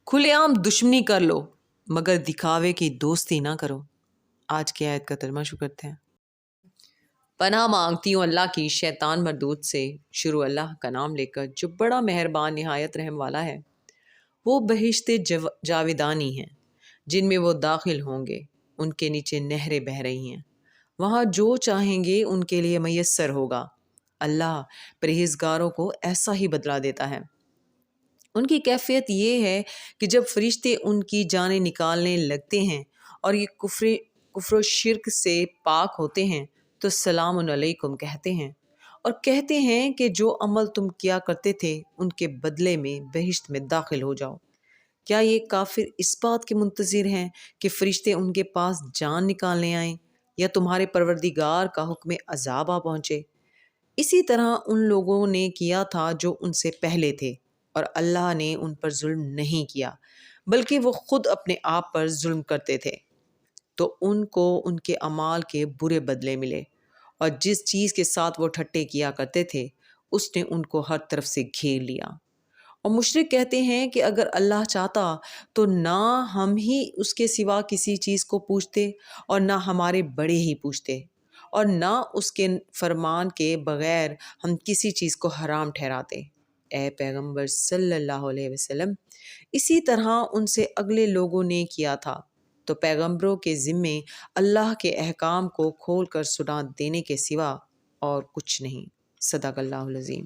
کھلے عام دشمنی کر لو مگر دکھاوے کی دوستی نہ کرو۔ آج کی آیت کا ترجمہ شروع کرتے ہیں۔ پناہ مانگتی ہوں اللہ کی شیطان مردود سے۔ شروع اللہ کا نام لے کر جو بڑا مہربان نہایت رحم والا ہے۔ وہ بہشت جاویدانی ہیں جن میں وہ داخل ہوں گے، ان کے نیچے نہریں بہہ رہی ہیں، وہاں جو چاہیں گے ان کے لیے میسر ہوگا۔ اللہ پرہیزگاروں کو ایسا ہی بدلہ دیتا ہے۔ ان کی کیفیت یہ ہے کہ جب فرشتے ان کی جانیں نکالنے لگتے ہیں اور یہ کفر و شرک سے پاک ہوتے ہیں تو سلام علیکم کہتے ہیں، اور کہتے ہیں کہ جو عمل تم کیا کرتے تھے ان کے بدلے میں بہشت میں داخل ہو جاؤ۔ کیا یہ کافر اس بات کے منتظر ہیں کہ فرشتے ان کے پاس جان نکالنے آئیں یا تمہارے پروردگار کا حکم عذاب آ پہنچے؟ اسی طرح ان لوگوں نے کیا تھا جو ان سے پہلے تھے، اور اللہ نے ان پر ظلم نہیں کیا بلکہ وہ خود اپنے آپ پر ظلم کرتے تھے۔ تو ان کو ان کے اعمال کے برے بدلے ملے، اور جس چیز کے ساتھ وہ ٹھٹے کیا کرتے تھے اس نے ان کو ہر طرف سے گھیر لیا۔ اور مشرک کہتے ہیں کہ اگر اللہ چاہتا تو نہ ہم ہی اس کے سوا کسی چیز کو پوچھتے اور نہ ہمارے بڑے ہی پوچھتے، اور نہ اس کے فرمان کے بغیر ہم کسی چیز کو حرام ٹھہراتے۔ اے پیغمبر صلی اللہ علیہ وسلم، اسی طرح ان سے اگلے لوگوں نے کیا تھا، تو پیغمبروں کے ذمے اللہ کے احکام کو کھول کر سنا دینے کے سوا اور کچھ نہیں۔ صدق اللہ العظیم۔